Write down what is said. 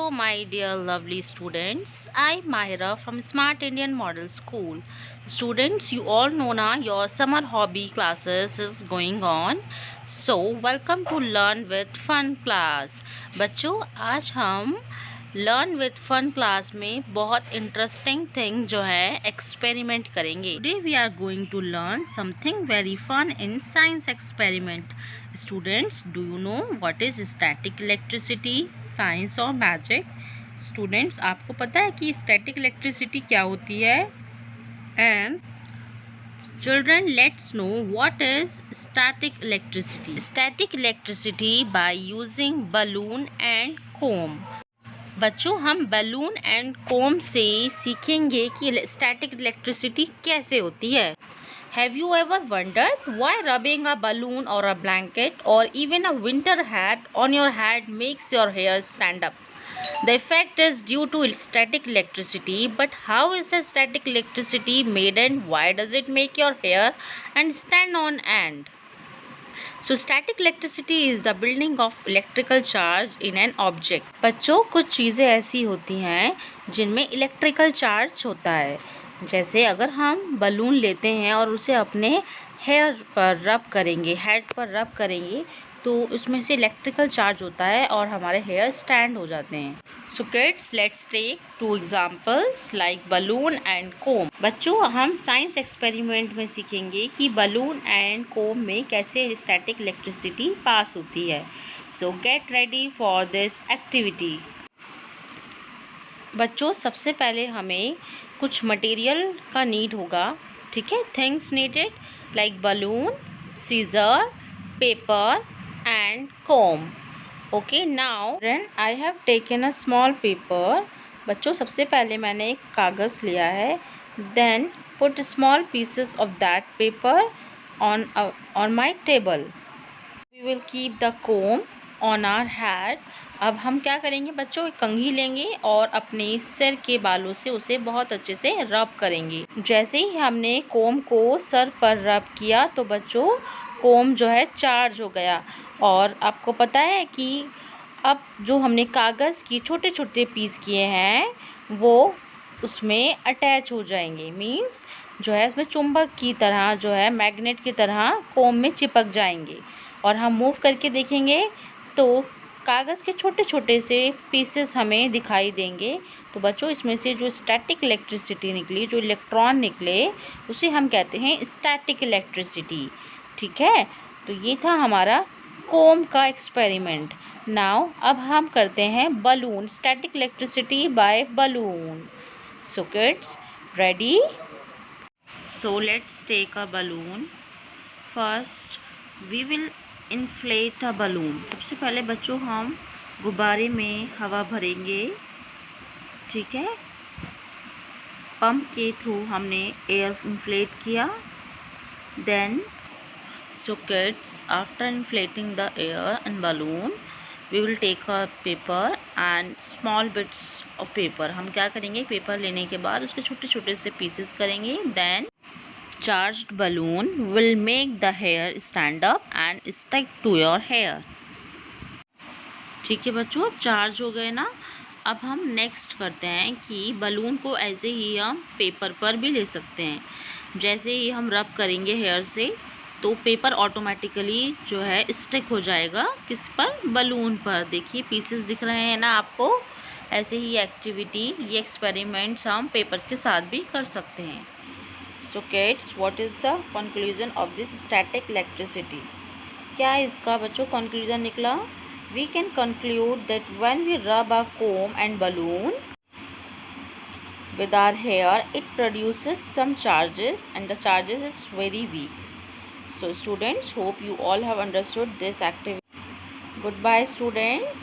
Hello, my dear lovely students. I'm Mahira from Smart Indian Model School. Students, you all know now your summer hobby classes is going on. So, welcome to Learn with Fun class. बच्चों, आज हम learn with fun class में बहुत interesting thing जो है experiment करेंगे. Today we are going to learn something very fun in science experiment. Students, do you know what is static electricity, science और magic? Students, आपको पता है कि स्टैटिक इलेक्ट्रिसिटी क्या होती है? And children, let's know what is static electricity. Static electricity by using balloon and comb. बच्चों, हम बलून एंड कोम से सीखेंगे कि स्टैटिक इलेक्ट्रिसिटी कैसे होती है. Have you ever wondered why rubbing a balloon और अ ब्लैंकेट और even a winter hat on your head makes your hair stand up? The effect is due to static electricity, but how is the static electricity made and why does it make your hair and stand on end? So static electricity is the building of electrical charge in an object. बच्चों, कुछ चीज़ें ऐसी होती हैं जिनमें electrical charge होता है. जैसे अगर हम बलून लेते हैं और उसे अपने हेयर पर रब करेंगे, हेड पर रब करेंगे, तो उसमें से इलेक्ट्रिकल चार्ज होता है और हमारे हेयर स्टैंड हो जाते हैं. So kids, let's take two examples like balloon and comb. बच्चों, हम साइंस एक्सपेरिमेंट में सीखेंगे कि बलून एंड कोम में कैसे स्टैटिक इलेक्ट्रिसिटी पास होती है. सो get ready for this activity. बच्चों, सबसे पहले हमें कुछ मटेरियल का नीड होगा. ठीक है, things needed like balloon, scissor, paper and comb. Okay, now then I have taken a small paper. बच्चों, सबसे पहले मैंने एक कागज़ लिया है. Then put small pieces of that paper on my table. We will keep the comb on our head. अब हम क्या करेंगे बच्चों, एक कंघी लेंगे और अपने सिर के बालों से उसे बहुत अच्छे से रब करेंगे. जैसे ही हमने कोम को सर पर रब किया तो बच्चों कोम जो है चार्ज हो गया. और आपको पता है कि अब जो हमने कागज़ की छोटे छोटे पीस किए हैं वो उसमें अटैच हो जाएंगे. मीन्स जो है उसमें चुंबक की तरह, जो है मैग्नेट की तरह कोम में चिपक जाएंगे. और हम मूव करके देखेंगे तो कागज़ के छोटे छोटे से पीसेस हमें दिखाई देंगे. तो बच्चों, इसमें से जो स्टैटिक इलेक्ट्रिसिटी निकली, जो इलेक्ट्रॉन निकले, उसे हम कहते हैं स्टैटिक इलेक्ट्रिसिटी. ठीक है, तो ये था हमारा कोम का एक्सपेरिमेंट. नाउ अब हम करते हैं balloon, static electricity by balloon. So kids, ready? So let's take a balloon. First we will inflate a balloon. सबसे पहले बच्चों हम गुब्बारे में हवा भरेंगे. ठीक है, पंप के थ्रू हमने एयर इन्फ्लेट किया. Then so kids, after inflating the air and balloon, we will take a paper and small bits of paper. हम क्या करेंगे, पेपर लेने के बाद उसके छोटे छोटे से पीसेस करेंगे. then charged balloon will make the hair stand up and stick to your hair. ठीक है बच्चों, चार्ज हो गए ना. अब हम नेक्स्ट करते हैं कि बलून को ऐसे ही हम पेपर पर भी ले सकते हैं. जैसे ही हम रब करेंगे हेयर से तो पेपर ऑटोमेटिकली जो है स्टिक हो जाएगा. किस पर? बलून पर. देखिए पीसेस दिख रहे हैं ना आपको. ऐसे ही एक्टिविटी, ये एक्सपेरिमेंट्स हम पेपर के साथ भी कर सकते हैं. So kids, what is the conclusion of this static electricity? क्या इसका बच्चों कंक्लूजन निकला? We can conclude that when we rub a comb and balloon with our hair, it produces some charges and the charges is very weak. So students, hope you all have understood this activity. Goodbye students.